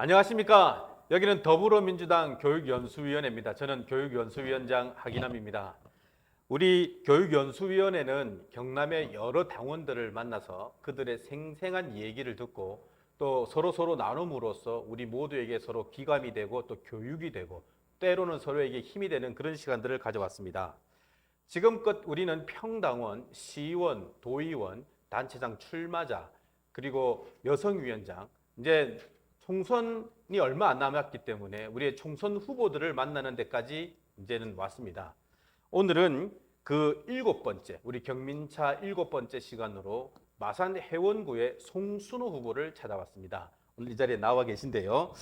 안녕하십니까. 여기는 더불어민주당 교육연수위원회입니다. 저는 교육연수위원장 하기남입니다. 우리 교육연수위원회는 경남의 여러 당원들을 만나서 그들의 생생한 얘기를 듣고 또 서로 나눔으로써 우리 모두에게 서로 기감이 되고 또 교육이 되고 때로는 서로에게 힘이 되는 그런 시간들을 가져왔습니다. 지금껏 우리는 평당원, 시의원, 도의원, 단체장 출마자, 그리고 여성위원장, 이제 총선이 얼마 안 남았기 때문에 우리의 총선 후보들을 만나는 데까지 이제는 왔습니다. 오늘은 그 7번째, 우리 경민차 7번째 시간으로 마산 해원구의 송순호 후보를 찾아왔습니다. 오늘 이 자리에 나와 계신데요.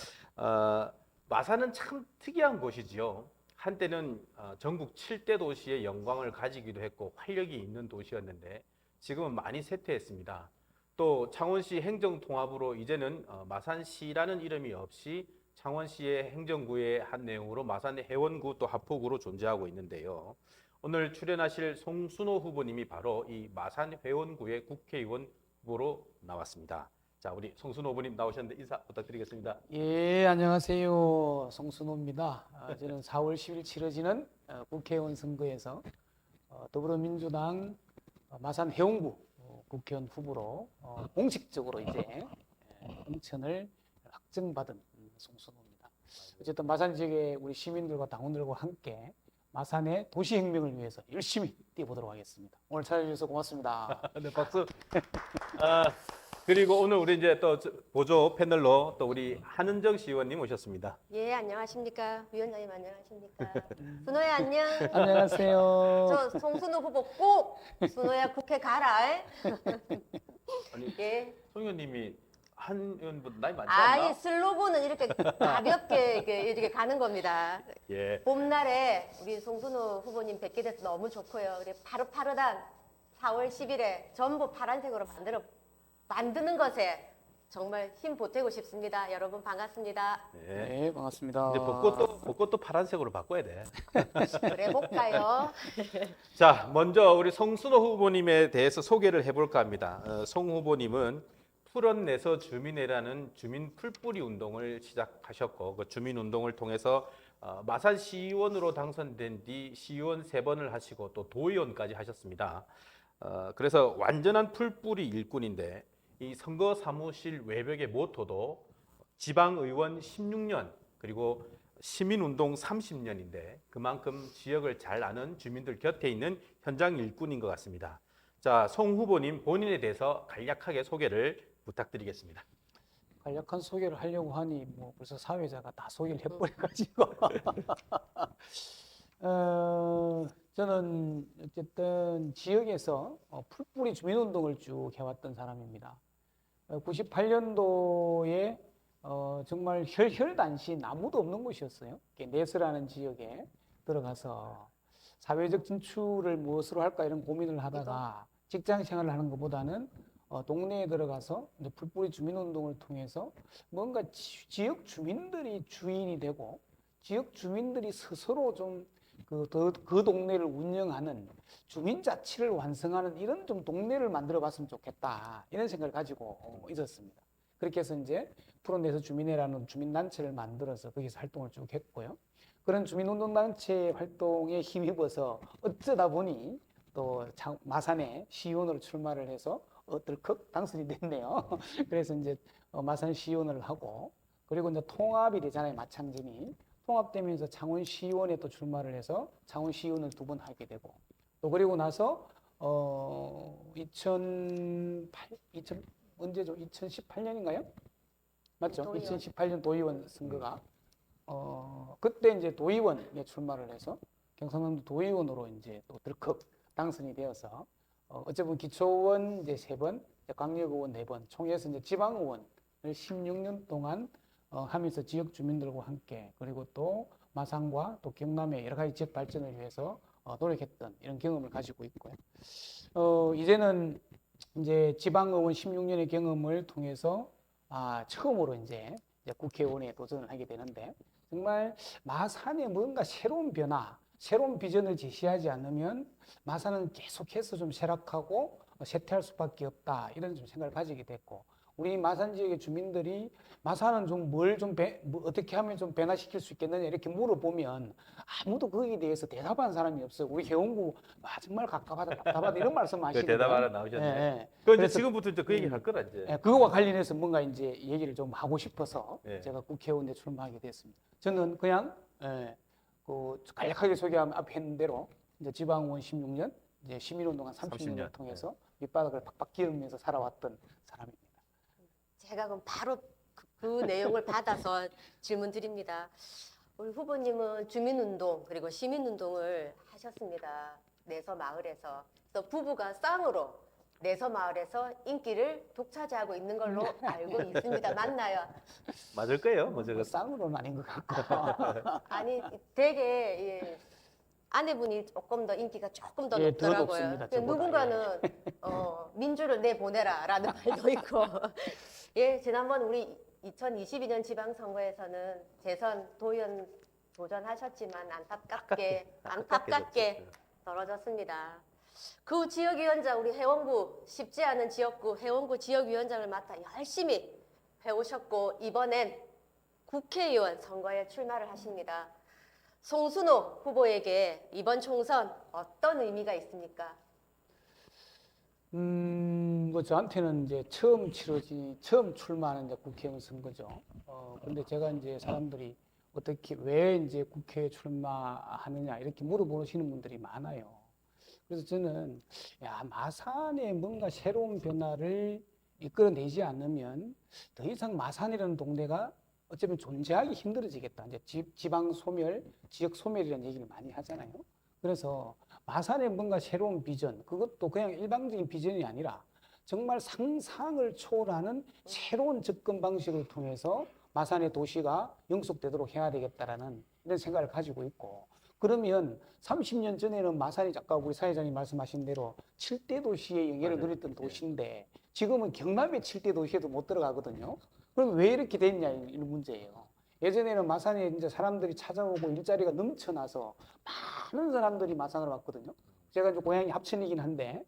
마산은 참 특이한 곳이지요. 한때는 전국 7대 도시의 영광을 가지기도 했고 활력이 있는 도시였는데 지금은 많이 쇠퇴했습니다. 또 창원시 행정통합으로 이제는 마산시라는 이름이 없이 창원시의 행정구의 한 내용으로 마산의 해원구 또 합포구로 존재하고 있는데요. 오늘 출연하실 송순호 후보님이 바로 이 마산 해원구의 국회의원 후보로 나왔습니다. 자, 우리 송순호 후보님 나오셨는데 인사 부탁드리겠습니다. 예, 안녕하세요. 송순호입니다. 저는 4월 10일 치러지는 국회의원 선거에서 더불어민주당 마산 해원구 국회의원 후보로 공식적으로 이제 공천을 확정받은 송순호입니다. 어쨌든 마산 지역의 우리 시민들과 당원들과 함께 마산의 도시혁명을 위해서 열심히 뛰어보도록 하겠습니다. 오늘 찾아주셔서 고맙습니다. 네, 박수. 그리고 오늘 우리 이제 또 보조 패널로 또 우리 한은정 시의원님 오셨습니다. 예, 안녕하십니까. 위원장님 안녕하십니까. 순호야 안녕. 안녕하세요. 저 송순호 후보 꼭 순호야 국회 가라. 아니, 예. 송 의원님이 한 의원보다 나이 많지 않나? 이 슬로건은 이렇게 가볍게 이렇게 가는 겁니다. 예. 봄날에 우리 송순호 후보님 뵙게 돼서 너무 좋고요. 우리 파릇파릇한 4월 10일에 전부 파란색으로 만드는 것에 정말 힘 보태고 싶습니다. 여러분 반갑습니다. 네. 네, 반갑습니다. 이제 벚꽃도 파란색으로 바꿔야 돼. 그래 볼까요? 자, 먼저 우리 송순호 후보님에 대해서 소개를 해볼까 합니다. 송 후보님은 풀어내서 주민회라는 주민 풀뿌리 운동을 시작하셨고 그 주민 운동을 통해서 마산 시의원으로 당선된 뒤 시의원 3번을 하시고 또 도의원까지 하셨습니다. 그래서 완전한 풀뿌리 일꾼인데 이 선거 사무실 외벽의 모토도 지방의원 16년 그리고 시민운동 30년인데 그만큼 지역을 잘 아는 주민들 곁에 있는 현장 일꾼인 것 같습니다. 자, 송 후보님 본인에 대해서 간략하게 소개를 부탁드리겠습니다. 간략한 소개를 하려고 하니 뭐 벌써 사회자가 다 소개를 해버려가지고 저는 어쨌든 지역에서 풀뿌리 주민운동을 쭉 해왔던 사람입니다. 98년도에 정말 혈혈단신 아무도 없는 곳이었어요. 내서라는 지역에 들어가서 사회적 진출을 무엇으로 할까 이런 고민을 하다가 직장 생활을 하는 것보다는 동네에 들어가서 이제 풀뿌리 주민운동을 통해서 뭔가 지역 주민들이 주인이 되고 지역 주민들이 스스로 좀 그 동네를 운영하는 주민자치를 완성하는 이런 좀 동네를 만들어 봤으면 좋겠다 이런 생각을 가지고 있었습니다. 그렇게 해서 이제 풀어내서 주민회라는 주민단체를 만들어서 거기서 활동을 쭉 했고요. 그런 주민운동단체 활동에 힘입어서 어쩌다 보니 또 마산에 시의원으로 출마를 해서 덜컥 당선이 됐네요. 그래서 이제 마산 시의원을 하고 그리고 이제 통합이 되잖아요. 마창진이. 통합되면서 창원시의원에 또 출마를 해서 창원시의원을 2번 하게 되고 또 그리고 나서 2018년인가요? 맞죠? 도의원. 2018년 도의원 선거가 그때 이제 도의원에 출마를 해서 경상남도 도의원으로 이제 또 덜컥 당선이 되어서 어쩌면 기초의원 이제 3번, 광역의원 4번, 총회에서 이제 지방의원을 16년 동안 하면서 지역 주민들과 함께 그리고 또 마산과 또 경남의 여러 가지 지역 발전을 위해서 노력했던 이런 경험을 가지고 있고요. 이제는 이제 지방의원 16년의 경험을 통해서 처음으로 이제 국회의원에 도전을 하게 되는데 정말 마산에 뭔가 새로운 변화, 새로운 비전을 제시하지 않으면 마산은 계속해서 좀 쇠락하고 쇠퇴할 수밖에 없다 이런 좀 생각을 가지게 됐고 우리 마산 지역의 주민들이 마산은 좀 뭐 어떻게 하면 좀 변화시킬 수 있겠느냐 이렇게 물어보면 아무도 거기에 대해서 대답하는 사람이 없어요. 우리 해운구 정말 갑갑하다, 답답하다 이런 말씀 그 하시거든요. 대답하러 나오셨네. 예, 예. 그 이제 그래서 지금부터 이제 그 얘기 할 거라 이제. 예, 그거와 관련해서 뭔가 이제 얘기를 좀 하고 싶어서 예. 제가 국회의원에 출마하게 됐습니다. 저는 그냥 그 간략하게 소개한 앞에 했는 대로 이제 지방의원 16년, 이제 시민운동한 30년을 30년, 통해서 밑바닥을 팍팍 기르면서 살아왔던 사람입니다. 제가 그럼 바로 그 내용을 받아서 질문 드립니다. 우리 후보님은 주민운동 그리고 시민운동을 하셨습니다. 내서 마을에서. 또 부부가 쌍으로 내서 마을에서 인기를 독차지하고 있는 걸로 알고 있습니다. 맞나요? 맞을 거예요. 뭐 저거. 쌍으로는 아닌 것 같고. 아니 되게 아내분이 조금 더 인기가 조금 더 예, 더 높더라고요. 높습니다, 그 저보다. 누군가는 민주를 내보내라라는 말도 있고. 예, 지난번 우리 2022년 지방선거에서는 재선 도연 도전하셨지만 안타깝게 떨어졌습니다. 그 지역위원장 우리 해원구 쉽지 않은 지역구 해원구 지역위원장을 맡아 열심히 해오셨고 이번엔 국회의원 선거에 출마를 하십니다. 송순호 후보에게 이번 총선 어떤 의미가 있습니까? 뭐 저한테는 이제 처음 출마하는 이제 국회의원 선거죠. 근데 제가 이제 사람들이 왜 이제 국회에 출마하느냐 이렇게 물어보시는 분들이 많아요. 그래서 저는 마산에 뭔가 새로운 변화를 이끌어내지 않으면 더 이상 마산이라는 동네가 어쩌면 존재하기 힘들어지겠다. 이제 지방 소멸, 지역 소멸이라는 얘기를 많이 하잖아요. 그래서 마산에 뭔가 새로운 비전, 그것도 그냥 일방적인 비전이 아니라 정말 상상을 초월하는 새로운 접근 방식을 통해서 마산의 도시가 영속되도록 해야 되겠다라는 이런 생각을 가지고 있고, 그러면 30년 전에는 마산이 아까 우리 사회자님 말씀하신 대로 7대 도시의 영예를 맞아요. 누렸던 도시인데 지금은 경남의 7대 도시에도 못 들어가거든요. 그럼 왜 이렇게 됐냐 이런 문제예요. 예전에는 마산에 이제 사람들이 찾아오고 일자리가 넘쳐나서 많은 사람들이 마산으로 왔거든요. 제가 이제 고향이 합천이긴 한데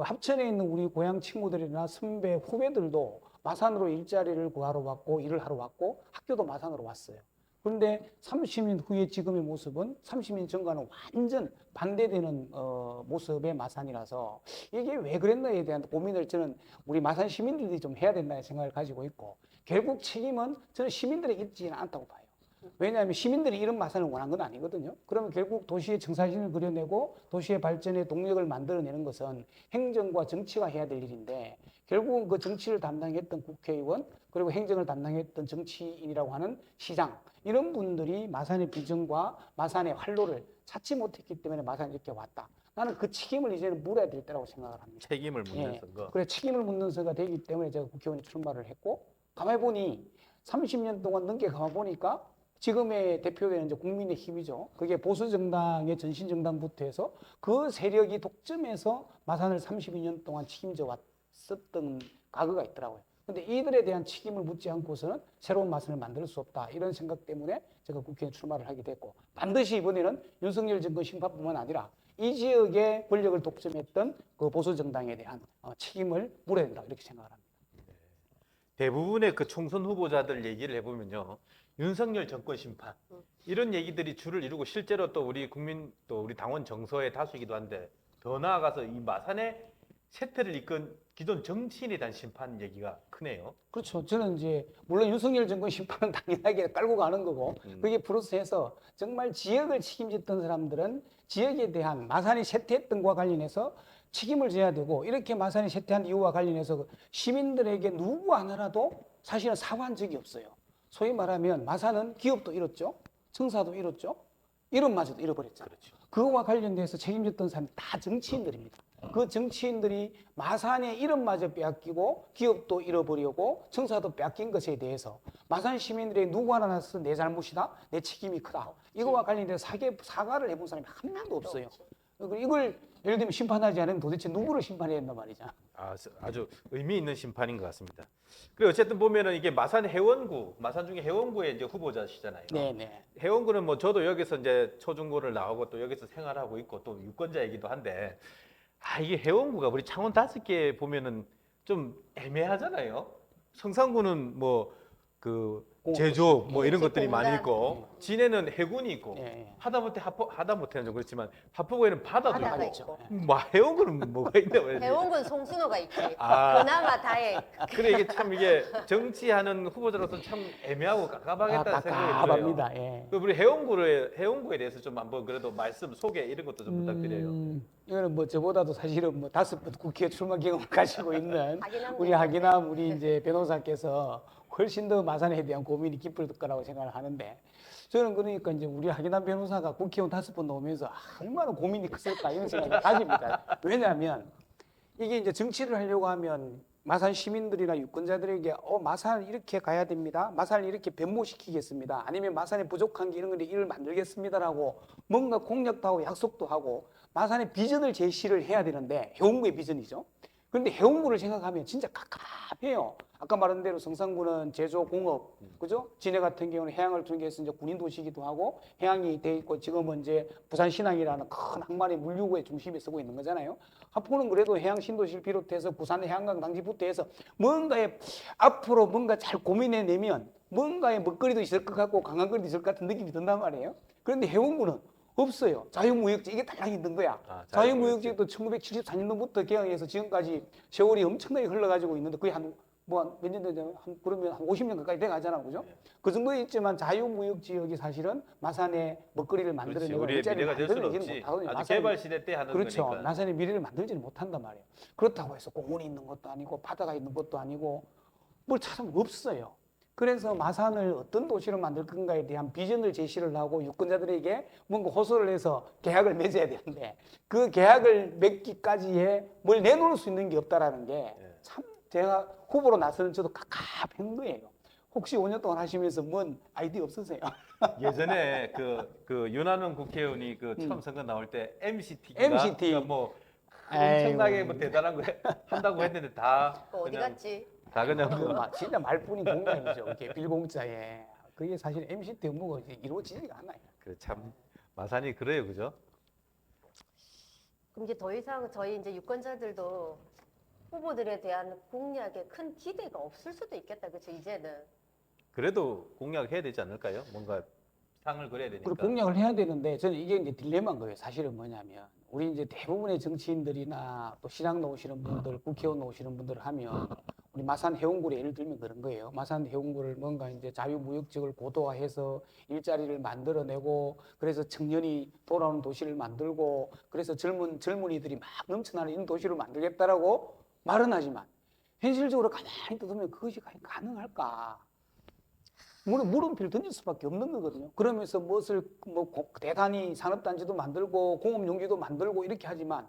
합천에 있는 우리 고향 친구들이나 선배 후배들도 마산으로 일자리를 구하러 왔고 일을 하러 왔고 학교도 마산으로 왔어요. 그런데 30년 후에 지금의 모습은 30년 전과는 완전 반대되는 모습의 마산이라서 이게 왜 그랬나에 대한 고민을 저는 우리 마산 시민들이 좀 해야 된다는 생각을 가지고 있고, 결국 책임은 저는 시민들에게 있지는 않다고 봐요. 왜냐하면 시민들이 이런 마산을 원한 건 아니거든요. 그러면 결국 도시의 정사진을 그려내고 도시의 발전에 동력을 만들어내는 것은 행정과 정치가 해야 될 일인데, 결국은 그 정치를 담당했던 국회의원 그리고 행정을 담당했던 정치인이라고 하는 시장, 이런 분들이 마산의 비전과 마산의 활로를 찾지 못했기 때문에 마산이 이렇게 왔다. 나는 그 책임을 이제는 물어야 될 때라고 생각을 합니다. 책임을 묻는 선거. 그래, 책임을 묻는 선거가 되기 때문에 제가 국회의원에 출마를 했고, 가만히 보니 30년 동안 넘게 가만히 보니까 지금의 대표되는 이제 국민의힘이죠. 그게 보수정당의 전신정당부터 해서 그 세력이 독점해서 마산을 32년 동안 책임져 왔었던 과거가 있더라고요. 근데 이들에 대한 책임을 묻지 않고서는 새로운 마산을 만들 수 없다. 이런 생각 때문에 제가 국회에 출마를 하게 됐고, 반드시 이번에는 윤석열 정권 심판뿐만 아니라 이 지역의 권력을 독점했던 그 보수정당에 대한 책임을 물어야 된다. 이렇게 생각을 합니다. 대부분의 그 총선 후보자들 얘기를 해보면요, 윤석열 정권 심판 이런 얘기들이 주를 이루고 실제로 또 우리 국민 또 우리 당원 정서의 다수이기도 한데, 더 나아가서 이 마산의 세태를 이끈 기존 정치인에 대한 심판 얘기가 크네요. 그렇죠. 저는 이제 물론 윤석열 정권 심판은 당연하게 깔고 가는 거고, 그게 플러스해서 정말 지역을 책임졌던 사람들은 지역에 대한 마산이 쇠퇴했던 것과 관련해서 책임을 져야 되고, 이렇게 마산이 쇠퇴한 이유와 관련해서 시민들에게 누구 하나라도 사실은 사과한 적이 없어요. 소위 말하면 마산은 기업도 잃었죠, 청사도 잃었죠, 이름마저도 잃어버렸잖아요. 그렇죠. 그거와 관련돼서 책임졌던 사람이 다 정치인들입니다. 그 정치인들이 마산의 이름마저 빼앗기고 기업도 잃어버리고 청사도 빼앗긴 것에 대해서 마산 시민들의 누구 하나 나서 내 잘못이다, 내 책임이 크다, 이거와 관련돼서 사과를 해본 사람이 한 명도 없어요. 이걸 예를 들면 심판하지 않으면 도대체 누구를 심판해야 된단 말이죠. 아주 의미 있는 심판인 것 같습니다. 그리고 어쨌든 보면은 이게 마산 해원구, 마산 중에 해원구의 이제 후보자시잖아요. 네네. 해원구는 뭐 저도 여기서 이제 초중고를 나오고 또 여기서 생활하고 있고 또 유권자이기도 한데, 이게 해원구가 우리 창원 5개 보면은 좀 애매하잖아요. 성산군은 뭐 그 공업 제조업 뭐 이런 것들이 공단. 많이 있고 진해는 해군이 있고 예, 예. 하다못해는 좀 그렇지만 하포구에는 바다도 바다가 있고 있고. 뭐 해운군은 뭐가 있나 봐야지. 해운군 송순호가 있지. 아. 그나마 다행. 그래 이게 참 이게 정치하는 후보자로서 참 애매하고 깝깝하겠다는 생각이 들어요. 깝깝합니다. 예. 그 우리 해운구에 대해서 좀 한번 그래도 말씀 소개 이런 것도 좀 부탁드려요. 이거는 뭐 저보다도 사실은 뭐 5번 국회 출마 경험을 가지고 있는 하기남 우리 하기남 우리 이제 변호사께서 훨씬 더 마산에 대한 고민이 깊을 거라고 생각을 하는데 저는 그러니까 이제 우리 하기남 변호사가 국회의원 5번 나오면서 얼마나 고민이 컸을까 이런 생각을 가집니다. 왜냐하면 이게 이제 정치를 하려고 하면 마산 시민들이나 유권자들에게 마산을 이렇게 가야 됩니다. 마산을 이렇게 변모시키겠습니다. 아니면 마산에 부족한 게 이런 건데 이를 만들겠습니다라고 뭔가 공약도 하고 약속도 하고 마산의 비전을 제시를 해야 되는데 해운구의 비전이죠. 그런데 해운구를 생각하면 진짜 깝깝해요. 아까 말한 대로 성산구는 제조 공업, 그죠? 진해 같은 경우는 해양을 통해서 이제 군인 도시기도 하고 해양이 돼 있고 지금은 이제 부산 신항이라는 큰 항만의 물류구의 중심에 서고 있는 거잖아요. 하포는 그래도 해양 신도시를 비롯해서 부산 해안강 당지부터 해서 뭔가에 앞으로 뭔가 잘 고민해내면 뭔가의 먹거리도 있을 것 같고 강한거리도 있을 것 같은 느낌이 든단 말이에요. 그런데 해운구는 없어요. 자유무역지 이게 딱 있는 거야. 자유무역지도 1974년도부터 개항해서 지금까지 세월이 엄청나게 흘러가지고 있는데 거의 한 몇 년 되죠? 그러면 한 50년 가까이 돼 가잖아, 그죠? 그 정도에 있지만 자유무역 지역이 사실은 마산의 먹거리를 그렇지. 만들어내고 우리의 미래가 될 수는 없지. 못하거든요. 아주 개발 시대 때 하는 그렇죠. 거니까. 마산의 미래를 만들지는 못한단 말이에요. 그렇다고 해서 공원이 있는 것도 아니고 바다가 있는 것도 아니고 뭘 찾으면 없어요. 그래서 마산을 어떤 도시로 만들 건가에 대한 비전을 제시를 하고 유권자들에게 뭔가 호소를 해서 계약을 맺어야 되는데 그 계약을 맺기까지에 뭘 내놓을 수 있는 게 없다라는 게 참 제가 후보로 나서는 저도 깝깝한 거예요. 혹시 5년 동안 하시면서 뭔 아이디어 없으세요? 예전에 그 윤한원 국회의원이 그 처음 선거 나올 때 MCT가 MCT. 뭐 아이고. 엄청나게 뭐 대단한 거 한다고 했는데 다 어디 그냥 갔지? 다 그냥 진짜 말뿐인 공장이죠. 이게 빌공짜에. 그게 사실 MCT 업무가 이제 이루어지지가 않아요. 그참 마산이 그래요, 그죠? 그럼 이제 더 이상 저희 이제 유권자들도 후보들에 대한 공약에 큰 기대가 없을 수도 있겠다. 그렇죠? 이제는. 그래도 공약해야 되지 않을까요? 뭔가 상을 그려야 되니까. 그리고 공약을 해야 되는데 저는 이게 이제 딜레마인 거예요. 사실은 뭐냐면 우리 이제 대부분의 정치인들이나 또 시장 나오시는 분들, 국회의원 나오시는 분들 하면 우리 마산 해운구를 예를 들면 그런 거예요. 마산 해운구를 뭔가 이제 자유무역지역을 고도화해서 일자리를 만들어내고 그래서 청년이 돌아오는 도시를 만들고 그래서 젊은이들이 막 넘쳐나는 이런 도시를 만들겠다라고 말은 하지만 현실적으로 가만히 뜯으면 그것이 과연 가능할까? 물음표를 던질 수밖에 없는 거거든요. 그러면서 무엇을 대단히 산업단지도 만들고 공업용지도 만들고 이렇게 하지만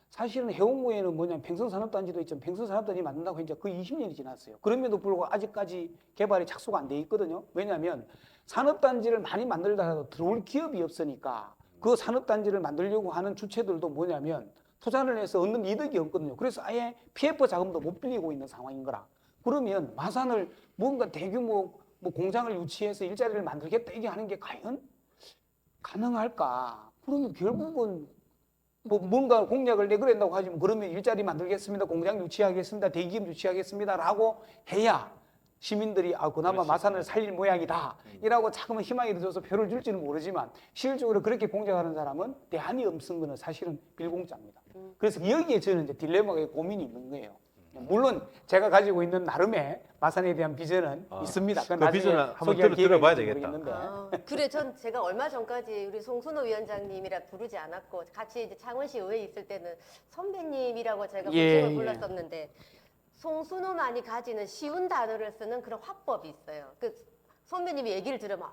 사실은 해운구에는 뭐냐면 팽성산업단지도 있지만 팽성산업단지 만든다고 이제 거의 20년이 지났어요. 그럼에도 불구하고 아직까지 개발이 착수가 안 돼 있거든요. 왜냐하면 산업단지를 많이 만들다 해도 들어올 기업이 없으니까 그 산업단지를 만들려고 하는 주체들도 뭐냐면 투자를 해서 얻는 이득이 없거든요. 그래서 아예 PF 자금도 못 빌리고 있는 상황인 거라. 그러면 마산을 뭔가 대규모 공장을 유치해서 일자리를 만들겠다 이게 하는 게 과연 가능할까? 그러면 결국은 뭔가 공약을 내걸린다고 하지만 그러면 일자리 만들겠습니다. 공장 유치하겠습니다. 대기업 유치하겠습니다라고 해야 시민들이 그나마 그렇지. 마산을 살릴 모양이다. 이라고 자꾸만 희망이 들어서 표를 줄지는 모르지만 실질적으로 그렇게 공작하는 사람은 대안이 없는 거는 사실은 빌공짜입니다. 그래서 여기에 저는 이제 딜레마가 고민이 있는 거예요. 물론 제가 가지고 있는 나름의 마산에 대한 비전은 있습니다. 그건 그 나중에 비전을 한번 소개할 기회가 들어봐야 있을지 되겠다. 모르겠는데. 그래, 제가 얼마 전까지 우리 송순호 위원장님이라 부르지 않았고 같이 이제 창원시 의회에 있을 때는 선배님이라고 제가 예, 호칭을 예. 불렀었는데 송순호만이 가지는 쉬운 단어를 쓰는 그런 화법이 있어요. 그 선배님이 얘기를 들으면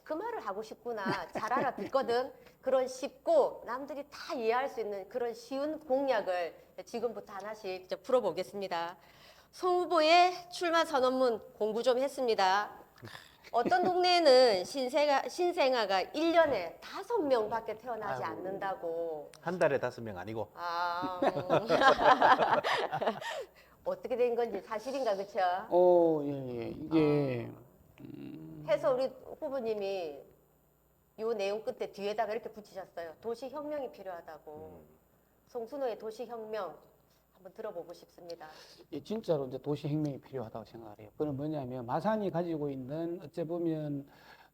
그 말을 하고 싶구나. 잘 알아듣거든. 그런 쉽고 남들이 다 이해할 수 있는 그런 쉬운 공약을 지금부터 하나씩 이제 풀어보겠습니다. 송 후보의 출마 선언문 공부 좀 했습니다. 어떤 동네에는 신생아가 1년에 5명밖에 태어나지 아이고. 않는다고. 한 달에 5명 아니고. 어떻게 된 건지 사실인가, 그쵸? 예. 이게 해서 우리 후보님이 요 내용 끝에 뒤에다가 이렇게 붙이셨어요. 도시혁명이 필요하다고. 송순호의 도시혁명 한번 들어보고 싶습니다. 예, 진짜로 이제 도시혁명이 필요하다고 생각을 해요. 그건 뭐냐면 마산이 가지고 있는 어째 보면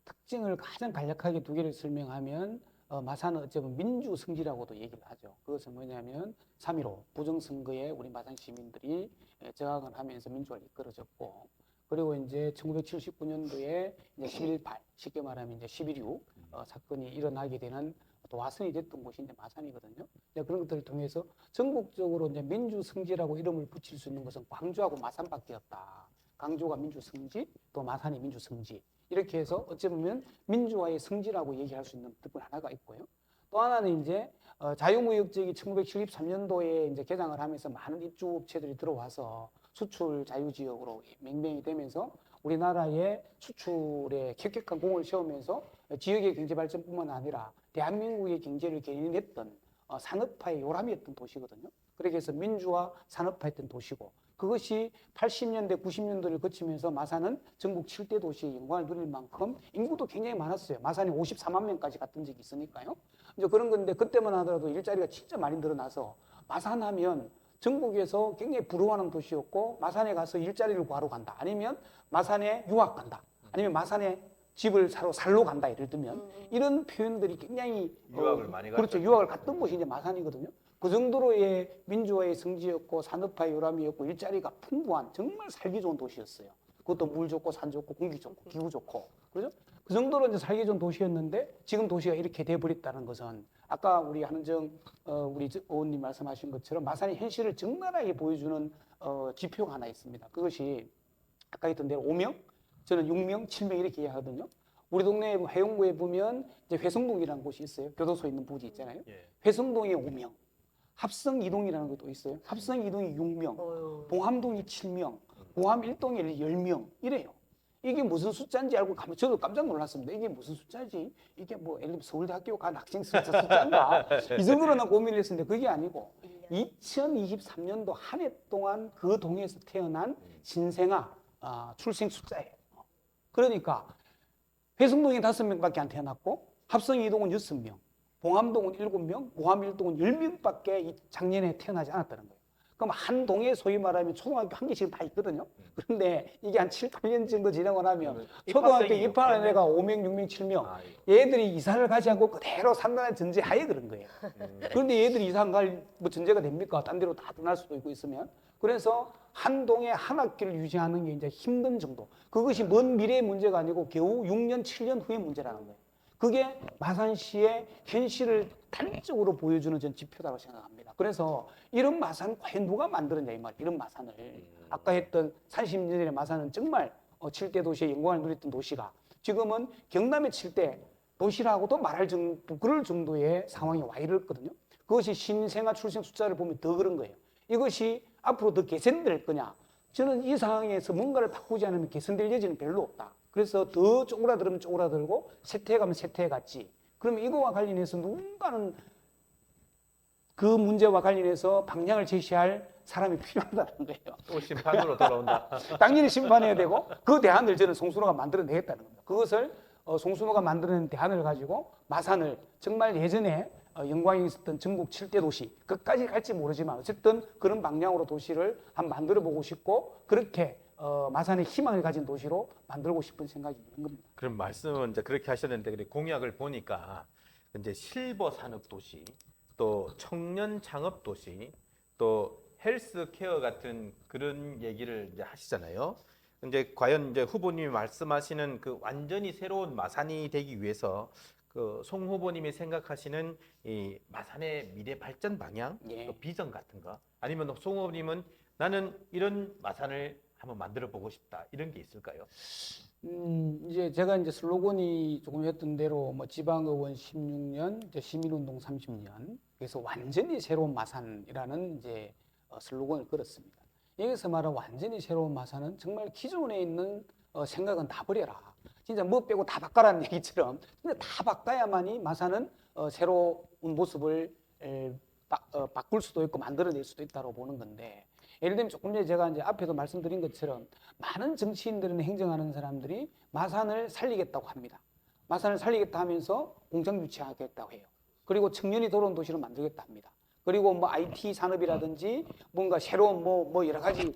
특징을 가장 간략하게 두 개를 설명하면 마산은 어째 보면 민주성지라고도 얘기를 하죠. 그것은 뭐냐면 3.15 부정선거에 우리 마산 시민들이 저항을 하면서 민주화를 이끌어졌고, 그리고 이제 1979년도에 이제 11.8 쉽게 말하면 이제 11.6 사건이 일어나게 되는 또 와선이 됐던 곳이 이제 마산이거든요. 그런 것들을 통해서 전국적으로 이제 민주성지라고 이름을 붙일 수 있는 것은 광주하고 마산밖에 없다. 광주가 민주성지, 또 마산이 민주성지. 이렇게 해서 어찌 보면 민주화의 성지라고 얘기할 수 있는 부분 하나가 있고요. 또 하나는 이제 자유무역적이 1973년도에 이제 개장을 하면서 많은 입주업체들이 들어와서 수출 자유지역으로 명명이 되면서 우리나라의 수출에 혁혁한 공을 세우면서 지역의 경제 발전뿐만 아니라 대한민국의 경제를 견인했던 산업화의 요람이었던 도시거든요. 그렇게 해서 민주화 산업화했던 도시고, 그것이 80년대, 90년대를 거치면서 마산은 전국 7대 도시의 영광을 누릴 만큼 인구도 굉장히 많았어요. 마산이 54만 명까지 갔던 적이 있으니까요. 이제 그런 건데 그때만 하더라도 일자리가 진짜 많이 늘어나서 마산하면 전국에서 굉장히 부러워하는 도시였고, 마산에 가서 일자리를 구하러 간다, 아니면 마산에 유학 간다, 아니면 마산에 집을 사러 살러 간다, 예를 들면 이런 표현들이 굉장히 유학을 많이 갔죠. 그렇죠. 유학을 갔던 곳이 이제 마산이거든요. 그 정도로의 민주화의 성지였고 산업화의 요람이었고 일자리가 풍부한 정말 살기 좋은 도시였어요. 그것도 물 좋고 산 좋고 공기 좋고 기후 좋고, 그렇죠? 그 정도로 이제 살기 좋은 도시였는데 지금 도시가 이렇게 돼버렸다는 것은 아까 우리 한은정 우리 의원님 말씀하신 것처럼 마산의 현실을 적나라하게 보여주는 지표가 하나 있습니다. 그것이 아까 했던 대로 5명, 저는 6명, 7명 이렇게 이야기하거든요. 우리 동네 해용구에 보면 이제 회성동이라는 곳이 있어요. 교도소 있는 부지 있잖아요. 예. 회성동에 5명, 합성 2동이라는 것도 있어요. 합성 2동이 6명, 봉암동이 7명, 봉암 1동이 10명 이래요. 이게 무슨 숫자인지 알고 가면 저도 깜짝 놀랐습니다. 이게 무슨 숫자지? 이게 뭐 예를 들면 서울대학교 간 학생 숫자인가? 이 정도로는 고민을 했었는데 그게 아니고 2023년도 한 해 동안 그 동에서 태어난 신생아 출생 숫자예요. 그러니까 회성동에 5명밖에 안 태어났고 합성 2동은 6명, 봉암동은 7명, 봉암 1동은 10명밖에 작년에 태어나지 않았다는 거예요. 그럼 한 동에 소위 말하면 초등학교 한 개씩 다 있거든요. 그런데 이게 한 7, 8년 정도 지나고 나면 초등학교 입학하는 애가 5명, 6명, 7명. 얘들이 이사를 가지 않고 그대로 산다는 전제하에 그런 거예요. 그런데 얘들이 이사 갈 뭐 전제가 됩니까? 딴 데로 다 떠날 수도 있고 있으면. 그래서 한 동에 한 학기를 유지하는 게 이제 힘든 정도. 그것이 먼 미래의 문제가 아니고 겨우 6년, 7년 후의 문제라는 거예요. 그게 마산시의 현실을 단적으로 보여주는 전 지표라고 생각합니다. 그래서 이런 마산 과연 누가 만들었냐 이 말. 이런 마산을 아까 했던 30년 전의 마산은 정말 7대 도시의 영광을 누렸던 도시가 지금은 경남의 7대 도시라고도 말할 정도, 그럴 정도의 상황이 와 이랬거든요. 그것이 신생아 출생 숫자를 보면 더 그런 거예요. 이것이 앞으로 더 개선될 거냐? 저는 이 상황에서 뭔가를 바꾸지 않으면 개선될 여지는 별로 없다. 그래서 더 쪼그라들면 쪼그라들고 쇠퇴해 가면 쇠퇴해 갔지. 그러면 이거와 관련해서 누군가는 그 문제와 관련해서 방향을 제시할 사람이 필요하다는 거예요. 또 심판으로 돌아온다. 당연히 심판해야 되고 그 대안을 저는 송순호가 만들어내겠다는 겁니다. 그것을 송순호가 만들어낸 대안을 가지고 마산을 정말 예전에 영광이 있었던 전국 7대 도시 끝까지 갈지 모르지만 어쨌든 그런 방향으로 도시를 한번 만들어보고 싶고 그렇게 마산의 희망을 가진 도시로 만들고 싶은 생각이 있는 겁니다. 그럼 말씀은 이제 그렇게 하셨는데 그래 공약을 보니까 이제 실버 산업 도시, 또 청년 창업 도시, 또 헬스케어 같은 그런 얘기를 이제 하시잖아요. 이제 과연 이제 후보님이 말씀하시는 그 완전히 새로운 마산이 되기 위해서 그 송 후보님이 생각하시는 이 마산의 미래 발전 방향, 예. 또 비전 같은 거, 아니면 송 후보님은 나는 이런 마산을 한번 만들어 보고 싶다 이런 게 있을까요? 이제 제가 이제 슬로건이 조금 했던 대로 뭐 지방의원 16년, 이제 시민운동 30년, 그래서 완전히 새로운 마산이라는 이제 슬로건을 걸었습니다. 여기서 말하는 완전히 새로운 마산은 정말 기존에 있는 생각은 다 버려라. 진짜 뭐 빼고 다 바꿔라는 얘기처럼 진짜 다 바꿔야만이 마산은 새로운 모습을 바꿀 수도 있고 만들어낼 수도 있다고 보는 건데, 예를 들면 조금 전에 제가 이제 앞에도 말씀드린 것처럼 많은 정치인들은 행정하는 사람들이 마산을 살리겠다고 합니다. 마산을 살리겠다 하면서 공장 유치하겠다고 해요. 그리고 청년이 돌아온 도시를 만들겠다 합니다. 그리고 뭐 IT 산업이라든지 뭔가 새로운 뭐 여러 가지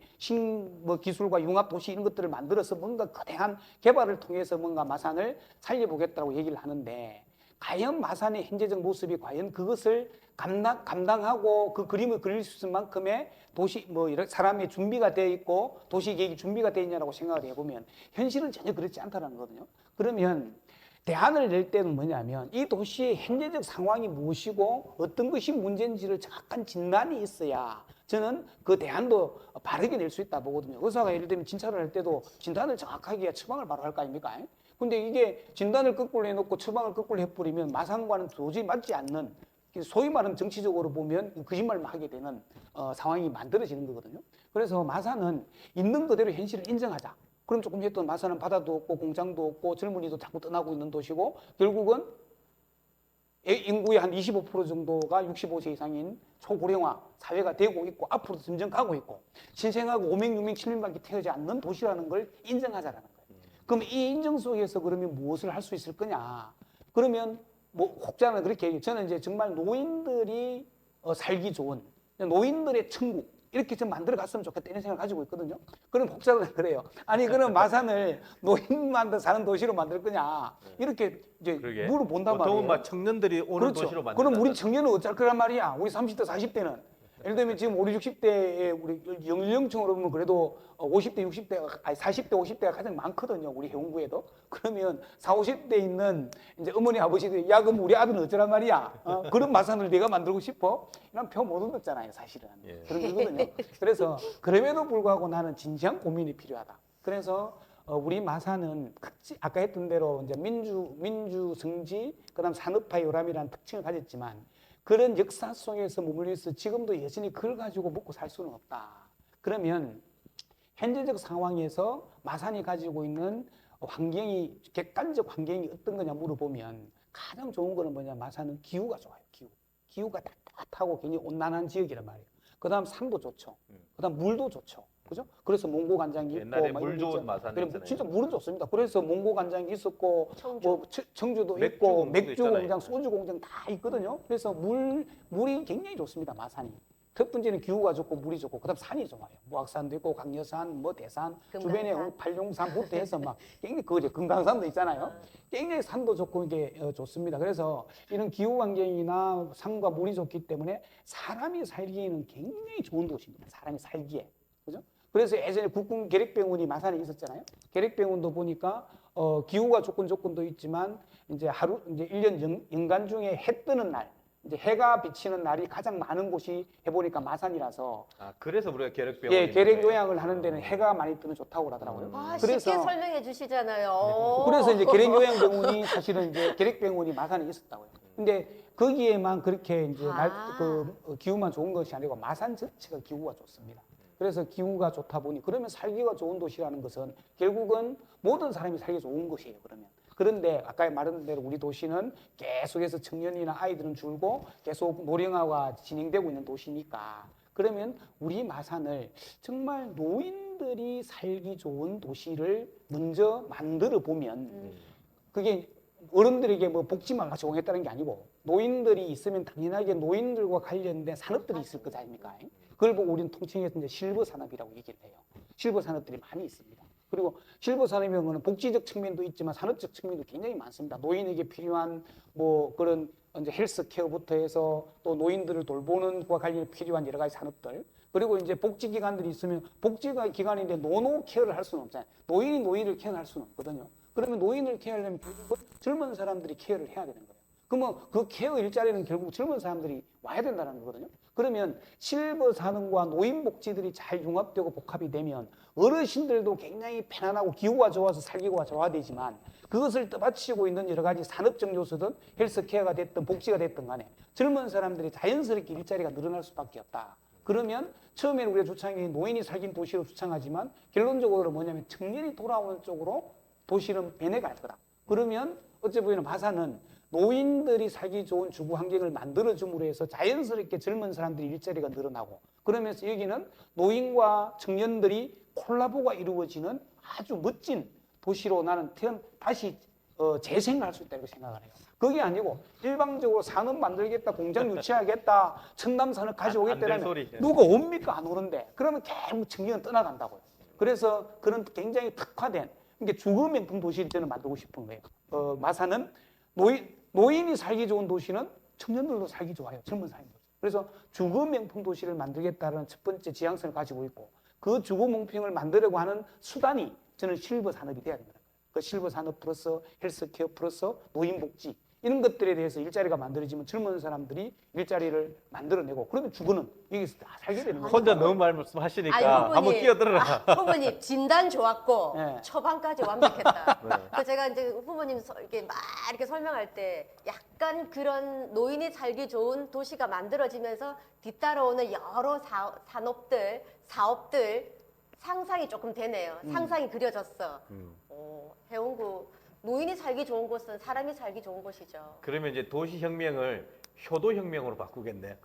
뭐 기술과 융합 도시 이런 것들을 만들어서 뭔가 거대한 개발을 통해서 뭔가 마산을 살려보겠다고 얘기를 하는데 과연 마산의 현재적 모습이 과연 그것을 감당하고 그 그림을 그릴 수 있을 만큼의 도시 뭐 이런 사람의 준비가 되어 있고 도시 계획이 준비가 되어 있냐라고 생각을 해보면 현실은 전혀 그렇지 않다는 거거든요. 그러면 대안을 낼 때는 뭐냐면 이 도시의 현재적 상황이 무엇이고 어떤 것이 문제인지를 정확한 진단이 있어야 저는 그 대안도 바르게 낼 수 있다 보거든요. 의사가 예를 들면 진찰을 할 때도 진단을 정확하게 해야 처방을 바로 할 거 아닙니까? 근데 이게 진단을 거꾸로 해놓고 처방을 거꾸로 해버리면 마상과는 도저히 맞지 않는 소위 말하면 정치적으로 보면 거짓말만 하게 되는 상황이 만들어지는 거거든요. 그래서 마산은 있는 그대로 현실을 인정하자. 그럼 조금 했던 마산은 바다도 없고 공장도 없고 젊은이도 자꾸 떠나고 있는 도시고 결국은 인구의 한 25% 정도가 65세 이상인 초고령화 사회가 되고 있고 앞으로도 점점 가고 있고 신생아가 5명, 6명, 7명밖에 태어나지 않는 도시라는 걸 인정하자라는 거예요. 그럼 이 인정 속에서 그러면 무엇을 할 수 있을 거냐? 그러면 뭐 혹자는 그렇게 얘기해요. 저는 이제 정말 노인들이 살기 좋은 노인들의 천국 이렇게 좀 만들어 갔으면 좋겠다 이런 생각을 가지고 있거든요. 그럼 혹자는 그래요. 아니 그럼 마산을 노인만 사는 도시로 만들 거냐 이렇게 이제 그러게. 물어본단 말이에요. 보통은 막 청년들이 오는 그렇죠. 도시로 만든다. 그럼 우리 청년은 어쩔 거란 말이야. 우리 30대, 40대는. 예를 들면 지금 우리 60대에 우리 연령층으로 보면 그래도 50대, 60대, 아니 40대, 50대가 가장 많거든요. 우리 해운구에도. 그러면 40, 50대 있는 이제 어머니, 아버지들이 야, 그럼 우리 아들은 어쩌란 말이야. 그런 마산을 내가 만들고 싶어? 이런 표 못 얻었잖아요, 사실은. 그런 거거든요. 그래서 그럼에도 불구하고 나는 진지한 고민이 필요하다. 그래서 우리 마산은 아까 했던 대로 이제 민주 성지, 그다음 산업화 요람이라는 특징을 가졌지만 그런 역사 속에서 머물러 있어 지금도 여전히 그걸 가지고 먹고 살 수는 없다. 그러면 현재적 상황에서 마산이 가지고 있는 환경이 객관적 환경이 어떤 거냐 물어보면 가장 좋은 거는 뭐냐 마산은 기후가 좋아요. 기후가 따뜻하고 굉장히 온난한 지역이란 말이에요. 그다음 산도 좋죠. 그다음 물도 좋죠. 그죠? 그래서 몽고 간장이 있고 옛날에 물 좋은 마산이잖아요. 진짜 물은 좋습니다. 그래서 몽고 간장이 있었고 뭐 청주도 맥주 있고 공장도 맥주 있잖아요. 공장, 소주 공장 다 있거든요. 그래서 물이 굉장히 좋습니다. 마산이. 첫 번째는 기후가 좋고 물이 좋고 그다음 산이 좋아요. 무악산도 있고 강려산, 뭐 대산 주변에 팔룡산부터 해서 막 굉장히 그거죠. 금강산도 있잖아요. 굉장히 산도 좋고 이게 좋습니다. 그래서 이런 기후 환경이나 산과 물이 좋기 때문에 사람이 살기에는 굉장히 좋은 도시입니다. 사람이 살기에. 그죠? 그래서 예전에 국군 계륵병원이 마산에 있었잖아요. 계륵병원도 보니까 기후가 조건도 있지만 이제 이제 1년 연간 중에 해 뜨는 날, 이제 해가 비치는 날이 가장 많은 곳이 해보니까 마산이라서. 그래서 우리가 계륵병원. 예, 계륵 요양을 하는 데는 해가 많이 뜨면 좋다고 그러더라고요. 쉽게 설명해 주시잖아요. 그래서 이제 계륵 요양병원이 사실은 이제 계륵병원이 마산에 있었다고요. 근데 거기에만 그렇게 이제 기후만 좋은 것이 아니고 마산 전체가 기후가 좋습니다. 그래서 기후가 좋다 보니 그러면 살기가 좋은 도시라는 것은 결국은 모든 사람이 살기 좋은 것이에요. 그런데 아까 말한 대로 우리 도시는 계속해서 청년이나 아이들은 줄고 계속 노령화가 진행되고 있는 도시니까 그러면 우리 마산을 정말 노인들이 살기 좋은 도시를 먼저 만들어 보면 그게 어른들에게 뭐 복지만 같이 공했다는 게 아니고 노인들이 있으면 당연하게 노인들과 관련된 산업들이 있을 것 아닙니까? 그걸 보고 우리는 통칭해서 이제 실버 산업이라고 얘기를 해요. 실버 산업들이 많이 있습니다. 그리고 실버 산업이라는 거는 복지적 측면도 있지만 산업적 측면도 굉장히 많습니다. 노인에게 필요한 뭐 그런 이제 헬스케어부터 해서 또 노인들을 돌보는 것과 관련해 필요한 여러 가지 산업들. 그리고 이제 복지기관들이 있으면 복지기관인데 노노 케어를 할 수는 없잖아요. 노인이 노인을 케어할 수는 없거든요. 그러면 노인을 케어하려면 결국은 젊은 사람들이 케어를 해야 되는 거예요. 그러면 그 케어 일자리는 결국 젊은 사람들이 와야 된다는 거거든요. 그러면 실버 산업과 노인 복지들이 잘 융합되고 복합이 되면 어르신들도 굉장히 편안하고 기후가 좋아서 살기가 좋아되지만 그것을 떠받치고 있는 여러 가지 산업적 요소든 헬스케어가 됐든 복지가 됐든 간에 젊은 사람들이 자연스럽게 일자리가 늘어날 수밖에 없다. 그러면 처음에는 우리가 주창이 노인이 살긴 도시로 주창하지만 결론적으로 뭐냐면 청년이 돌아오는 쪽으로 도시는 변해갈 거다. 그러면 어찌 보면 마산은 노인들이 살기 좋은 주거 환경을 만들어줌으로 해서 자연스럽게 젊은 사람들이 일자리가 늘어나고 그러면서 여기는 노인과 청년들이 콜라보가 이루어지는 아주 멋진 도시로 나는 다시 재생할 수 있다고 생각을 해요. 그게 아니고 일방적으로 산업 만들겠다, 공장 유치하겠다, 첨단 산업 안 가져오겠다는 될 소리. 누가 옵니까? 안 오는데. 그러면 결국 청년은 떠나간다고요. 그래서 그런 굉장히 특화된 이게 주거명품 도시를 저는 만들고 싶은 거예요. 마산은 노인이 살기 좋은 도시는 청년들도 살기 좋아요. 젊은 사람들. 그래서 주거명품 도시를 만들겠다는 첫 번째 지향성을 가지고 있고 그 주거명품을 만들려고 하는 수단이 저는 실버 산업이 돼야 됩니다. 그 실버 산업 플러스 헬스케어 플러스 노인복지 이런 것들에 대해서 일자리가 만들어지면 젊은 사람들이 일자리를 만들어내고 그러면 주거는 여기서 다 살게 되는 거예요. 혼자 너무 말씀하시니까 아니, 한번 끼어들어라. 후보님 진단 좋았고 네. 처방까지 완벽했다. 네. 그 제가 이제 후보님 이렇게 막 이렇게 설명할 때 약간 그런 노인이 살기 좋은 도시가 만들어지면서 뒤따라오는 여러 산업들, 사업들 상상이 조금 되네요. 상상이 그려졌어. 해운구 노인이 살기 좋은 곳은 사람이 살기 좋은 곳이죠. 그러면 이제 도시혁명을 효도혁명으로 바꾸겠네.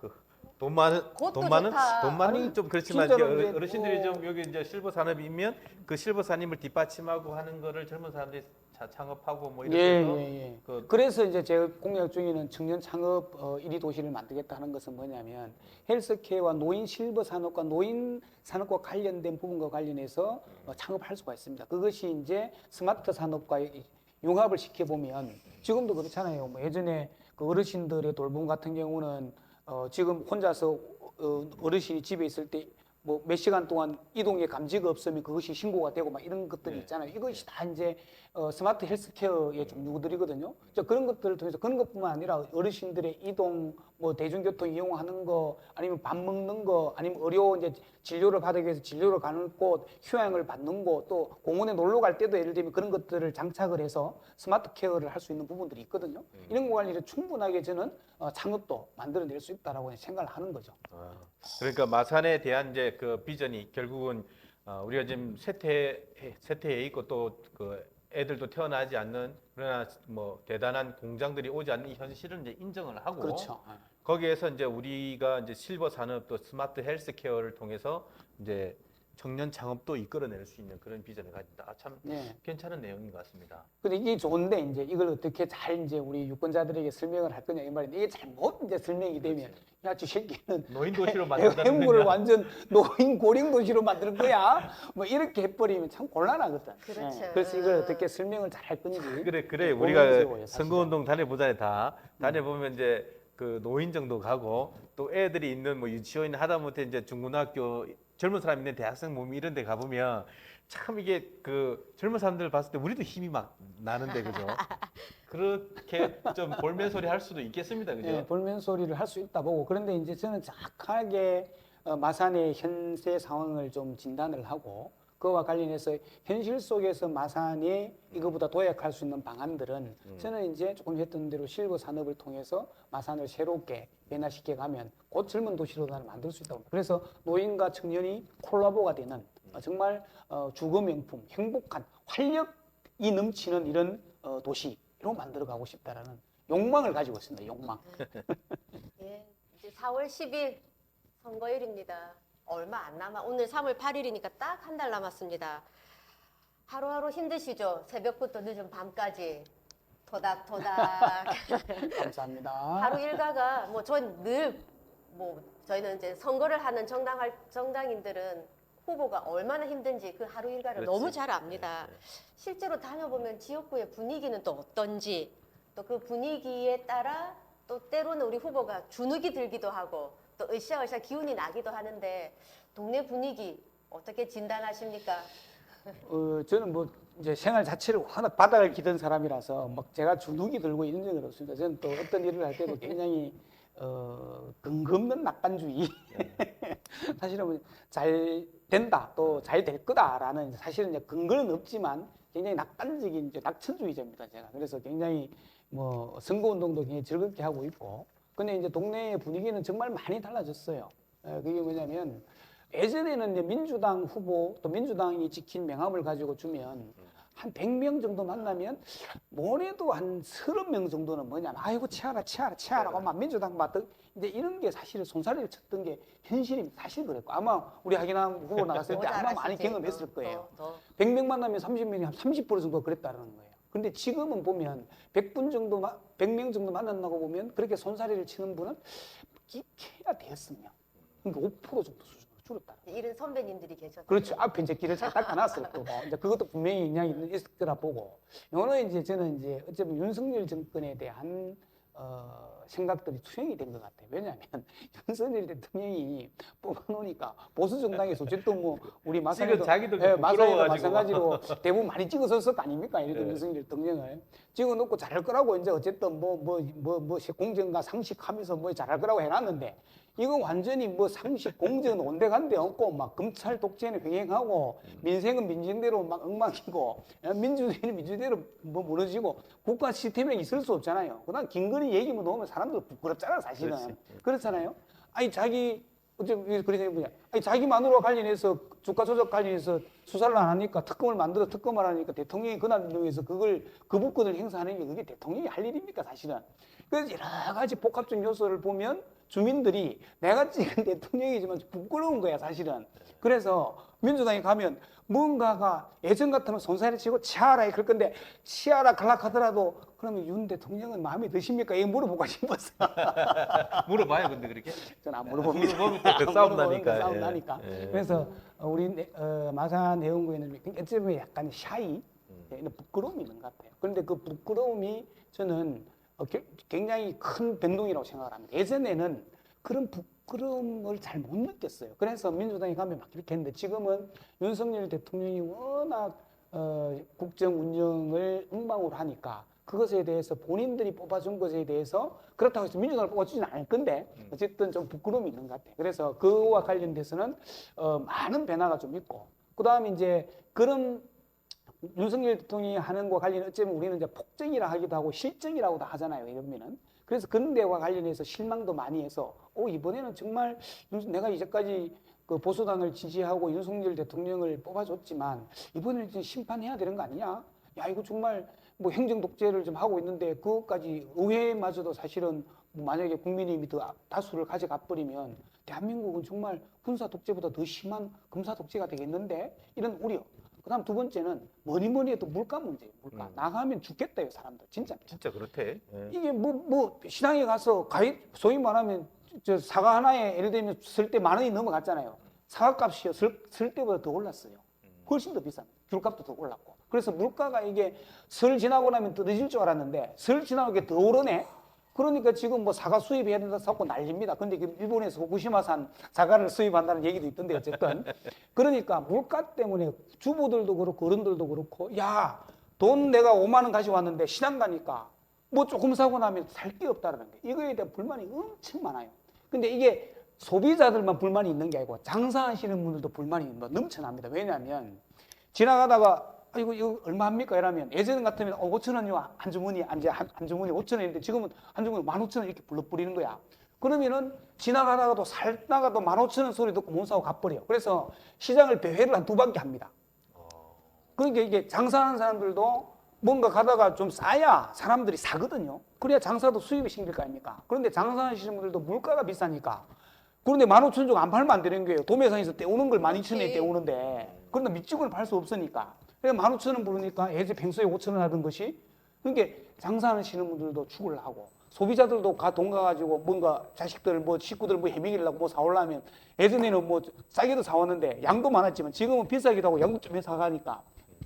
돈 많은 그것도 돈 많은 좋다. 돈 많은 아니, 좀 그렇지만 진짜로 이제 이제 어르신들이 좀 여기 이제 실버 산업이면 그 실버 산업을 뒷받침하고 하는 거를 젊은 사람들이 창업하고 뭐 이렇게 해서 예. 그 그래서 이제 제가 공약 중에는 청년 창업 1위 도시를 만들겠다 하는 것은 뭐냐면 헬스케어와 노인 실버 산업과 노인 산업과 관련된 부분과 관련해서 창업할 수가 있습니다. 그것이 이제 스마트 산업과 융합을 시켜보면 지금도 그렇잖아요. 뭐 예전에 그 어르신들의 돌봄 같은 경우는 지금 혼자서 어르신이 집에 있을 때 뭐 몇 시간 동안 이동에 감지가 없으면 그것이 신고가 되고 막 이런 것들이 네. 있잖아요. 이것이 다 이제 스마트 헬스케어의 종류들이거든요. 그런 것들을 통해서 그런 것뿐만 아니라 어르신들의 이동, 뭐 대중교통 이용하는 거, 아니면 밥 먹는 거, 아니면 의료 이제 진료를 받기 위해서 진료를 가는 곳, 휴양을 받는 곳, 또 공원에 놀러 갈 때도 예를 들면 그런 것들을 장착을 해서 스마트 케어를 할 수 있는 부분들이 있거든요. 이런 거 관리를 충분하게 저는 창업도 만들어낼 수 있다라고 생각을 하는 거죠. 그러니까 마산에 대한 이제 그 비전이 결국은 우리가 지금 쇠퇴해 있고 또 그 애들도 태어나지 않는 그러나 뭐 대단한 공장들이 오지 않는 이 현실을 이제 인정을 하고 그렇죠. 거기에서 이제 우리가 이제 실버 산업 또 스마트 헬스케어를 통해서 이제 청년 창업도 이끌어낼 수 있는 그런 비전을 가진다. 참 네. 괜찮은 내용인 것 같습니다. 근데 이게 좋은데 이제 이걸 어떻게 잘 이제 우리 유권자들에게 설명을 할 거냐 이 말인데 이게 잘못 이제 설명이 되면 야, 저 새끼는 노인 도시로 만든다는 해무를 거냐? 완전 노인 고령 도시로 만드는 거야. 뭐 이렇게 해버리면 참 곤란하거든. 그렇죠. 그래서 이걸 어떻게 설명을 잘 할 건지. 그래 고민스러워요, 우리가 사실은. 선거운동 다녀보잖아요. 다 다녀보면 이제 그 노인정도 가고 또 애들이 있는 뭐 유치원 하다못해 이제 중고등학교 젊은 사람 있는 대학생 몸 이런 데 가보면 참 이게 그 젊은 사람들 봤을 때 우리도 힘이 막 나는데 그죠? 그렇게 좀 볼멘 소리 할 수도 있겠습니다. 그죠? 네, 볼멘 소리를 할 수 있다 보고 그런데 이제 저는 정확하게 마산의 현재 상황을 좀 진단을 하고 그와 관련해서 현실 속에서 마산이 이거보다 도약할 수 있는 방안들은 저는 이제 조금 했던 대로 실버 산업을 통해서 마산을 새롭게 변화시켜 가면 곧 젊은 도시로 나를 만들 수 있다고. 그래서 노인과 청년이 콜라보가 되는 정말 주거 명품, 행복한 활력이 넘치는 이런 도시로 만들어 가고 싶다라는 욕망을 가지고 있습니다. 욕망. 예, 이제 4월 10일 선거일입니다. 얼마 안 남아. 오늘 3월 8일이니까 딱 한 달 남았습니다. 하루하루 힘드시죠? 새벽부터 늦은 밤까지 토닥토닥. 감사합니다. 하루 일과가 뭐 전 늘 뭐 저희는 이제 선거를 하는 정당인들은 후보가 얼마나 힘든지 그 하루 일과를 그렇지. 너무 잘 압니다. 실제로 다녀보면 지역구의 분위기는 또 어떤지 또 그 분위기에 따라 또 때로는 우리 후보가 주눅이 들기도 하고 또 으쌰으쌰 기운이 나기도 하는데 동네 분위기 어떻게 진단하십니까? 저는 뭐 이제 생활 자체를 워낙 바닥을 기던 사람이라서 막 제가 주눅이 들고 이런 적은 없습니다. 저는 또 어떤 일을 할 때도 굉장히 근거 없는 낙관주의. 사실은 뭐 잘 된다, 또 잘 될 거다라는 사실은 이제 근거는 없지만 굉장히 낙관적인 이제 낙천주의자입니다. 제가 그래서 굉장히 뭐 선거운동도 굉장히 즐겁게 하고 있고. 근데 이제 동네의 분위기는 정말 많이 달라졌어요. 그게 뭐냐면 예전에는 이제 민주당 후보 또 민주당이 지킨 명함을 가지고 주면 한 100명 정도 만나면 뭐래도 한 30명 정도는 뭐냐면 아이고 치아라고 막 민주당 막 이제 이런 게 사실 손사래를 쳤던 게 현실입니다. 사실 그랬고 아마 우리 하기남 후보 나갔을 때 아마 많이 경험했을 거예요. 100명 만나면 30명이 한 30% 정도 그랬다는 거예요. 근데 지금은 보면 100분 정도, 100명 정도 만난다고 보면 그렇게 손사래를 치는 분은 끼케야 되었으면 그러니까 5% 정도 수준으로 줄었다. 이런 선배님들이 계셨어요. 그렇죠. 앞에 이제 길을 잘 닦아놨을 거고 이제 그것도 분명히 영향이 있을 거라 보고 이거는 이제 저는 이제 어쩌면 윤석열 정권에 대한 생각들이 투영이 된 것 같아요. 왜냐하면 윤석열 대통령이 뽑아놓으니까 보수 정당에서 어쨌든 뭐 우리 마사회도 자기도 마사회도 부끄러워가지고. 마찬가지로 대부분 많이 찍어섰을 거 아닙니까? 이래도 네. 윤석열 대통령을 찍어놓고 잘할 거라고 이제 어쨌든 뭐 공정과 상식하면서 뭐 잘할 거라고 해놨는데 이건 완전히 뭐 상식 공정은 온데간데 없고 막 검찰 독재는 횡행하고 민생은 민생대로 막 엉망이고 민주주의는 민주대로 뭐 무너지고 국가 시스템에 있을 수 없잖아요. 그다음 김건희 얘기만 나오면 사람들 부끄럽잖아 사실은. 그렇지. 그렇잖아요. 아니 자기 어쩜 그런 뭐냐? 아니 자기 마누라 관련해서 주가 조작 관련해서 수사를 안 하니까 특검을 만들어 특검을 하니까 대통령이 권한을 서 그걸 거부권을 행사하는 게 그게 대통령이 할 일입니까 사실은? 그래서 여러 가지 복합적 요소를 보면 주민들이 내가 찍은 대통령이지만 부끄러운 거야 사실은. 그래서 민주당에 가면 뭔가가 예전 같으면 손살에 치고 치아라 그럴 건데 치아라 갈락하더라도 그러면 윤 대통령은 마음에 드십니까? 이거 물어보고 싶었어. 물어봐요, 근데 그렇게? 저는 안 물어봅니다. 물어보면 또 싸움 나니까. 싸움 예. 나니까. 예. 그래서 우리 마산 내연구에는 어쩌면 약간 샤이, 부끄러움이 있는 것 같아요. 그런데 그 부끄러움이 저는 굉장히 큰 변동이라고 생각을 합니다. 예전에는 그런 부끄러움을 잘 못 느꼈어요. 그래서 민주당에 가면 막 이렇게 했는데 지금은 윤석열 대통령이 워낙 국정 운영을 엉망으로 하니까 그것에 대해서 본인들이 뽑아준 것에 대해서 그렇다고 해서 민주당을 뽑아주지는 않을 건데 어쨌든 좀 부끄러움이 있는 것 같아요. 그래서 그와 관련돼서는 많은 변화가 좀 있고 그다음에 이제 그런 윤석열 대통령이 하는 것과 관련해 어쩌면 우리는 이제 폭정이라 하기도 하고 실정이라고도 하잖아요. 이러면은. 그래서 그런 데와 관련해서 실망도 많이 해서 이번에는 정말 내가 이제까지 그 보수당을 지지하고 윤석열 대통령을 뽑아줬지만 이번에는 좀 심판해야 되는 거 아니냐? 야 이거 정말 뭐 행정 독재를 좀 하고 있는데 그것까지 의회마저도 사실은 만약에 국민의힘이 더 다수를 가져가 버리면 대한민국은 정말 군사 독재보다 더 심한 검사 독재가 되겠는데 이런 우려. 그다음 두 번째는 뭐니 해도 물가 문제예요. 물가. 나가면 죽겠다요 사람들. 진짜. 진짜 그렇대. 예. 이게 뭐 시장에 가서 소위 말하면 저 사과 하나에 예를 들면 쓸 때 10,000원이 넘어갔잖아요. 사과값이요 쓸 때보다 더 올랐어요. 훨씬 더 비쌉니다. 귤값도 더 올랐고. 그래서 물가가 이게 설 지나고 나면 떨어질 줄 알았는데 설 지나고 이게 더 오르네. 그러니까 지금 뭐 사과 수입해야 된다 하고 난립니다. 근데 일본에서 후쿠시마산 사과를 수입한다는 얘기도 있던데 어쨌든. 그러니까 물가 때문에 주부들도 그렇고 어른들도 그렇고 야, 돈 내가 5만 원 가지고 왔는데 시장 가니까 뭐 조금 사고 나면 살 게 없다는 게 이거에 대한 불만이 엄청 많아요. 근데 이게 소비자들만 불만이 있는 게 아니고 장사하시는 분들도 불만이 넘쳐납니다. 왜냐하면 지나가다가 이거 얼마 합니까? 이러면 예전 같으면 5,000원이요 한 주머니 5,000원인데 지금은 한 주머니 15,000원 이렇게 불러버리는 거야. 그러면은 지나가다가도 살다가도 15,000원 소리 듣고 못 사고 가버려. 그래서 시장을 배회를 한 2바퀴 합니다. 그러니까 이게 장사하는 사람들도 뭔가 가다가 좀 싸야 사람들이 사거든요. 그래야 장사도 수입이 생길 거 아닙니까? 그런데 장사하시는 분들도 물가가 비싸니까 그런데 15,000원 주고 안 팔면 안 되는 거예요. 도매상에서 떼오는 걸 12,000원에 떼오는데 그런데 밑집을 팔 수 없으니까 그러니까 15,000원 부르니까 예전 평소에 5,000원 하던 것이 그러니까 장사하시는 분들도 죽을 하고 소비자들도 돈 가가지고 뭔가 자식들 뭐 식구들 뭐 해먹이려고 뭐 사오려면 예전에는 뭐 싸게도 사왔는데 양도 많았지만 지금은 비싸기도 하고 양도 좀 사가니까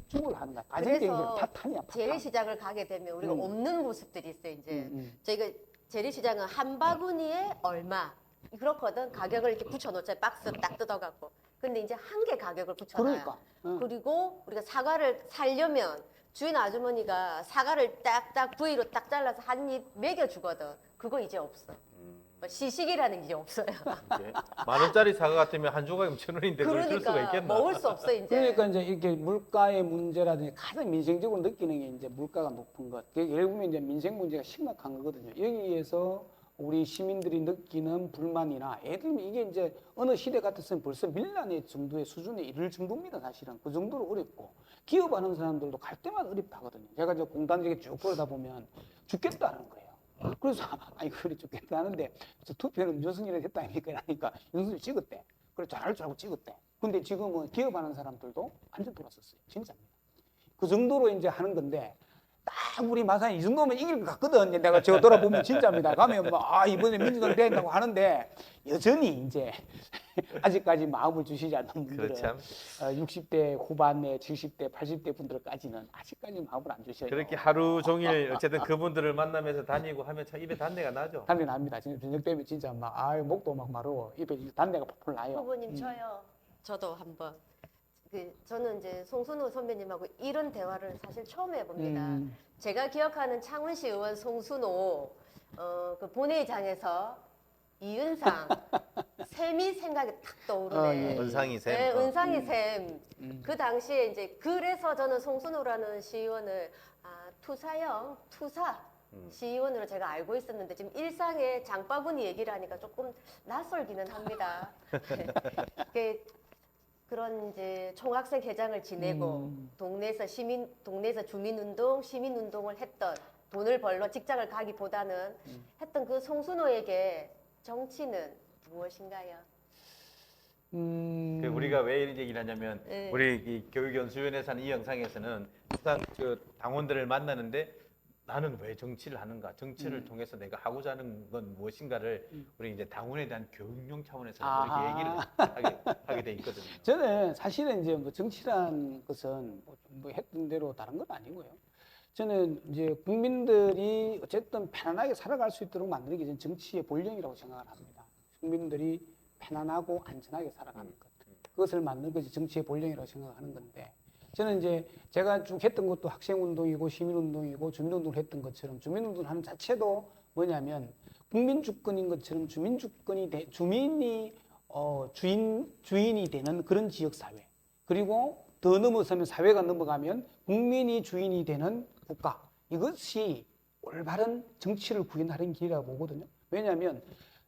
죽을 하는 거야. 가정경제를 파탄이야. 파탄. 재래시장을 가게 되면 우리가 없는 모습들이 있어요. 이제 저희가 재래시장은 한 바구니에 얼마 그렇거든. 가격을 이렇게 붙여놓자 박스 딱 뜯어갖고. 근데 이제 한 개 가격을 붙여놔요. 그러니까. 그리고 우리가 사과를 사려면 주인 아주머니가 사과를 딱딱 부위로 딱 잘라서 한 입 먹여주거든. 그거 이제 없어. 시식이라는 게 이제 없어요. 예. 10,000원짜리 사과 같으면 한 조각이면 1,000원인데 그걸 줄 수가 그러니까 있겠나? 먹을 수 없어 이제. 그러니까 이제 이렇게 물가의 문제라든지 가장 민생적으로 느끼는 게 이제 물가가 높은 것. 예를 들면 이제 민생 문제가 심각한 거거든요. 여기에서 우리 시민들이 느끼는 불만이나 예를 들면 이게 이제 어느 시대 같았으면 벌써 밀란의 정도의 수준에 이를 정도입니다. 사실은 그 정도로 어렵고 기업하는 사람들도 갈 때마다 어렵다거든요. 제가 이제 공단지게 쭉 보다 보면 죽겠다는 거예요. 그래서 아니 그래 죽겠다 하는데 투표는 윤석열이 했다 아닙니까? 그러니까 윤석열이 찍었대. 그래 잘할 줄 알고 찍었대. 근데 지금은 기업하는 사람들도 완전 돌았었어요. 진짜입니다. 그 정도로 이제 하는 건데 딱 우리 마산이 이 정도면 이길 것 같거든. 내가 저 돌아보면 진짜입니다. 가면 뭐, 이번에 민주당 된다고 하는데, 여전히 이제, 아직까지 마음을 주시지 않는 분들은, 그렇죠. 60대 후반에 70대, 80대 분들까지는 아직까지 마음을 안 주셔요. 그렇게 하루 종일 어쨌든 그분들을 만나면서 다니고 하면 참 입에 단내가 나죠. 단내 납니다. 진짜 저녁 되면 진짜 막, 목도 막 마르고, 입에 단내가 펄펄 나요. 후보님 저요. 저도 한번 저는 이제 송순호 선배님하고 이런 대화를 사실 처음 해봅니다. 제가 기억하는 창원시 의원 송순호 그 본회의장에서 이은상 샘이 생각이 탁 떠오르네. 예. 은상이 샘. 네, 은상이 샘. 그 당시에 이제 그래서 저는 송순호라는 시의원을 투사형 투사 시의원으로 제가 알고 있었는데 지금 일상의 장바구니 얘기를 하니까 조금 낯설기는 합니다. 네. 그런 이제 총학생 회장을 지내고 동네에서 주민운동, 시민운동을 했던 돈을 벌러 직장을 가기보다는 했던 그 송순호에게 정치는 무엇인가요? 그 우리가 왜 이런 얘기를 하냐면 네. 우리 이 교육연수위원회에서 하는 이 영상에서는 항상 그 당원들을 만나는데 나는 왜 정치를 하는가? 정치를 통해서 내가 하고자 하는 건 무엇인가를 우리 이제 당원에 대한 교육용 차원에서 이렇게 얘기를 하게 돼 있거든요. 저는 사실은 이제 뭐 정치란 것은 뭐 했던 대로 다른 건 아니고요. 저는 이제 국민들이 어쨌든 편안하게 살아갈 수 있도록 만드는 게 저는 정치의 본령이라고 생각을 합니다. 국민들이 편안하고 안전하게 살아가는 것. 그것을 만드는 것이 정치의 본령이라고 생각하는 건데, 저는 이제 제가 쭉 했던 것도 학생운동이고 시민운동이고 주민운동을 했던 것처럼 주민운동을 하는 자체도 뭐냐면 국민주권인 것처럼 주민이 주인이 되는 그런 지역사회, 그리고 더 넘어서면 사회가 넘어가면 국민이 주인이 되는 국가, 이것이 올바른 정치를 구현하는 길이라고 보거든요. 왜냐하면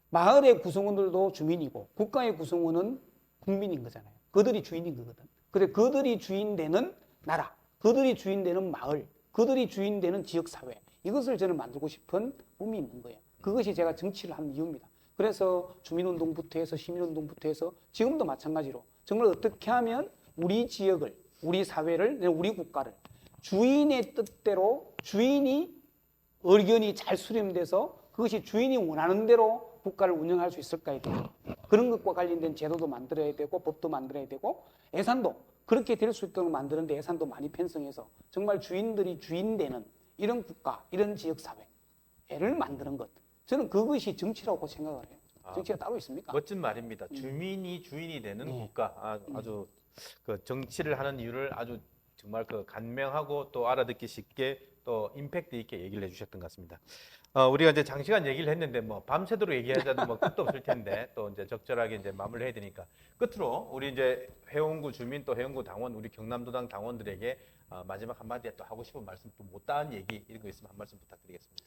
마을의 구성원들도 주민이고 국가의 구성원은 국민인 거잖아요. 그들이 주인인 거거든. 근데 그들이 주인되는 나라, 그들이 주인되는 마을, 그들이 주인되는 지역사회, 이것을 저는 만들고 싶은 꿈이 있는 거예요. 그것이 제가 정치를 하는 이유입니다. 그래서 주민운동부터 해서 시민운동부터 해서 지금도 마찬가지로 정말 어떻게 하면 우리 지역을, 우리 사회를, 우리 국가를 주인의 뜻대로 주인이 의견이 잘 수렴돼서 그것이 주인이 원하는 대로 국가를 운영할 수 있을까에 대해서 그런 것과 관련된 제도도 만들어야 되고 법도 만들어야 되고 예산도 그렇게 될 수 있도록 만드는데 예산도 많이 편성해서 정말 주인들이 주인되는 이런 국가, 이런 지역사회를 만드는 것. 저는 그것이 정치라고 생각을 해요. 정치가 따로 있습니까? 멋진 말입니다. 주민이 주인이 되는 국가. 아주 그 정치를 하는 이유를 아주 정말 그 간명하고 또 알아듣기 쉽게 또 임팩트 있게 얘기를 해주셨던 것 같습니다. 우리가 이제 장시간 얘기를 했는데 뭐 밤새도록 얘기하자도 뭐 끝도 없을 텐데 또 이제 적절하게 이제 마무리를 해야 되니까 끝으로 우리 이제 회원구 주민 또 회원구 당원 우리 경남도당 당원들에게 마지막 한마디 또 하고 싶은 말씀 또 못다한 얘기 이런 거 있으면 한 말씀 부탁드리겠습니다.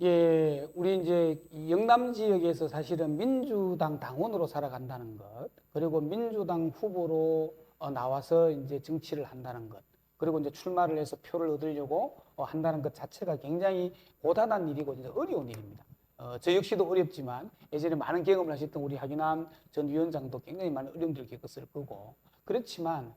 예, 우리 이제 영남 지역에서 사실은 민주당 당원으로 살아간다는 것, 그리고 민주당 후보로 나와서 이제 정치를 한다는 것, 그리고 이제 출마를 해서 표를 얻으려고 한다는 것 자체가 굉장히 고단한 일이고 이제 어려운 일입니다. 저 역시도 어렵지만 예전에 많은 경험을 하셨던 우리 하기남 전 위원장도 굉장히 많은 어려움들을 겪었을 거고, 그렇지만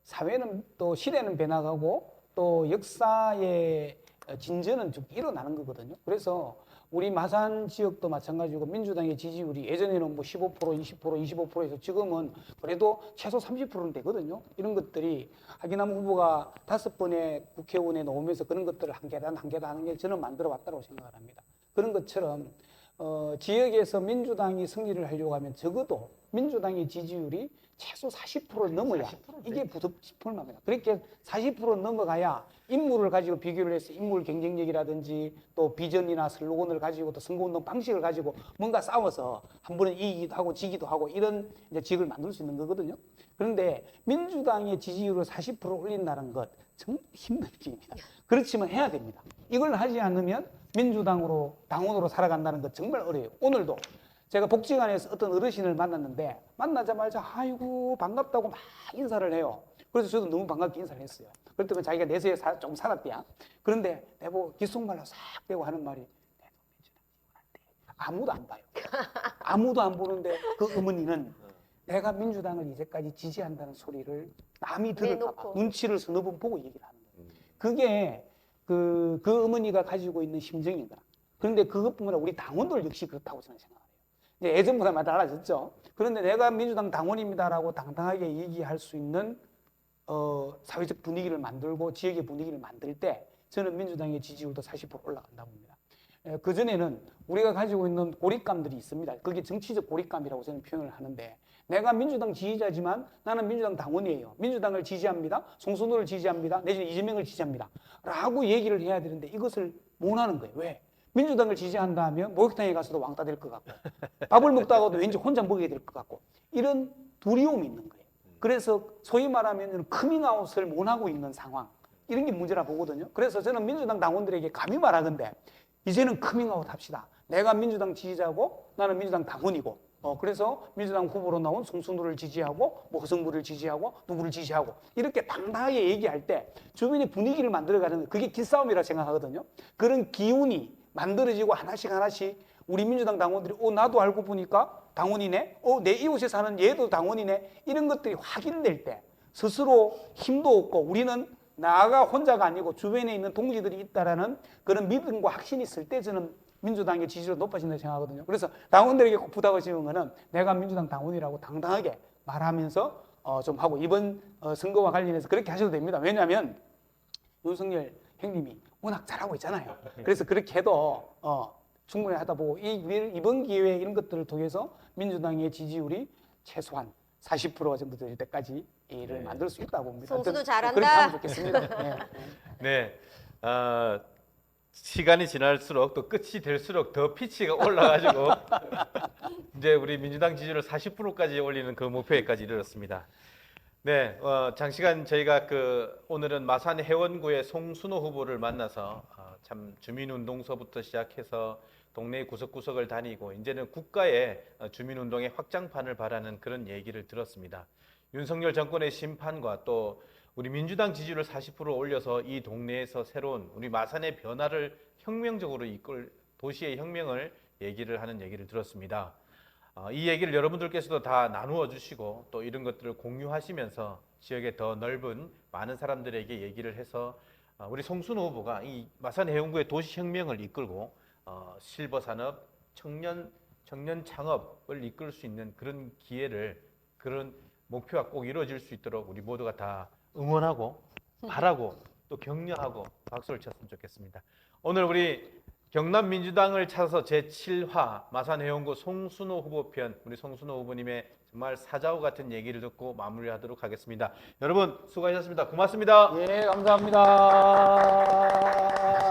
사회는 또 시대는 변화가고 또 역사의 진전은 좀 일어나는 거거든요. 그래서 우리 마산 지역도 마찬가지고 민주당의 지지율이 예전에는 뭐 15%, 20%, 25%에서 지금은 그래도 최소 30%는 되거든요. 이런 것들이 하기남 후보가 5번의 국회의원에 나오면서 그런 것들을 한 계단 한 계단 하는 게 저는 만들어 왔다고 생각을 합니다. 그런 것처럼 지역에서 민주당이 승리를 하려고 하면 적어도 민주당의 지지율이 최소 40%를 넘어야 이게 부득싶을 만합니다. 그렇게 40% 넘어가야 인물을 가지고 비교를 해서 인물 경쟁력이라든지 또 비전이나 슬로건을 가지고 또 선거운동 방식을 가지고 뭔가 싸워서 한 번은 이기기도 하고 지기도 하고 이런 이제 지역을 만들 수 있는 거거든요. 그런데 민주당의 지지율을 40% 올린다는 것 정말 힘든 일입니다. 그렇지만 해야 됩니다. 이걸 하지 않으면 민주당으로 당원으로 살아간다는 것 정말 어려워요. 오늘도 제가 복지관에서 어떤 어르신을 만났는데 만나자마자 아이고 반갑다고 막 인사를 해요. 그래서 저도 너무 반갑게 인사를 했어요. 그랬더니 자기가 내세에 좀 살았대요. 그런데 내보고 귓속말로 싹 빼고 하는 말이 내도 민주당 아무도 안 봐요. 아무도 안 보는데 그 어머니는 내가 민주당을 이제까지 지지한다는 소리를 남이 들을까 봐 눈치를 서너 번 보고 얘기를 하는 거예요. 그게 그 어머니가 가지고 있는 심정인 거라. 그런데 그것뿐만 아니라 우리 당원들 역시 그렇다고 저는 생각해요. 이제 예전보다 많이 달라졌죠. 그런데 내가 민주당 당원입니다라고 당당하게 얘기할 수 있는 사회적 분위기를 만들고 지역의 분위기를 만들 때 저는 민주당의 지지율도 40% 올라간다고 봅니다. 그전에는 우리가 가지고 있는 고립감들이 있습니다. 그게 정치적 고립감이라고 저는 표현을 하는데 내가 민주당 지지자지만 나는 민주당 당원이에요. 민주당을 지지합니다. 송순호를 지지합니다. 내지는 이재명을 지지합니다. 라고 얘기를 해야 되는데 이것을 못 하는 거예요. 왜? 민주당을 지지한다 하면 목욕탕에 가서도 왕따 될 것 같고 밥을 먹다가도 왠지 혼자 먹게 될 것 같고 이런 두려움이 있는 거예요. 그래서 소위 말하면 커밍아웃을 못 하고 있는 상황 이런 게 문제라 보거든요. 그래서 저는 민주당 당원들에게 감히 말하건대 이제는 커밍아웃 합시다. 내가 민주당 지지자고 나는 민주당 당원이고 그래서 민주당 후보로 나온 송순호를 지지하고 뭐 허성무를 지지하고 누구를 지지하고 이렇게 당당하게 얘기할 때 주변의 분위기를 만들어가는 그게 기싸움이라 생각하거든요. 그런 기운이 만들어지고 하나씩 우리 민주당 당원들이 나도 알고 보니까 당원이네. 내 이웃에 사는 얘도 당원이네. 이런 것들이 확인될 때 스스로 힘도 얻고 우리는 나가 혼자가 아니고 주변에 있는 동지들이 있다라는 그런 믿음과 확신이 있을 때 저는 민주당의 지지율이 높아진다고 생각하거든요. 그래서 당원들에게 꼭 부탁하시는 거는 내가 민주당 당원이라고 당당하게 말하면서 좀 하고 이번 선거와 관련해서 그렇게 하셔도 됩니다. 왜냐하면 윤석열 형님이 워낙 잘하고 있잖아요. 그래서 그렇게 해도 충분히 하다 보고 이번 기회에 이런 것들을 통해서 민주당의 지지율이 최소한 40% 정도 될 때까지 일을 만들 수 있다고 봅니다. 송수도 잘한다. 그렇게 하면 좋겠습니다. 네. 시간이 지날수록 또 끝이 될수록 더 피치가 올라가지고 이제 우리 민주당 지지율을 40%까지 올리는 그 목표에까지 이르렀습니다. 네, 장시간 저희가 오늘은 마산 해원구의 송순호 후보를 만나서 참 주민운동서부터 시작해서 동네 구석구석을 다니고 이제는 국가의 주민운동의 확장판을 바라는 그런 얘기를 들었습니다. 윤석열 정권의 심판과 또 우리 민주당 지지율을 40% 올려서 이 동네에서 새로운 우리 마산의 변화를 혁명적으로 이끌 도시의 혁명을 얘기를 하는 얘기를 들었습니다. 이 얘기를 여러분들께서도 다 나누어 주시고 또 이런 것들을 공유하시면서 지역의 더 넓은 많은 사람들에게 얘기를 해서 우리 송순호 후보가 이 마산 해운구의 도시 혁명을 이끌고 실버 산업, 청년 창업을 이끌 수 있는 그런 기회를 그런 목표가 꼭 이루어질 수 있도록 우리 모두가 다 응원하고 바라고 또 격려하고 박수를 쳤으면 좋겠습니다. 오늘 우리 경남민주당을 찾아서 제7화 마산해운구 송순호 후보편 우리 송순호 후보님의 정말 사자우 같은 얘기를 듣고 마무리하도록 하겠습니다. 여러분 수고하셨습니다. 고맙습니다. 예, 감사합니다.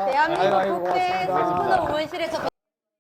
대한민국 아이고, 국회 고맙습니다. 송순호 의원실에서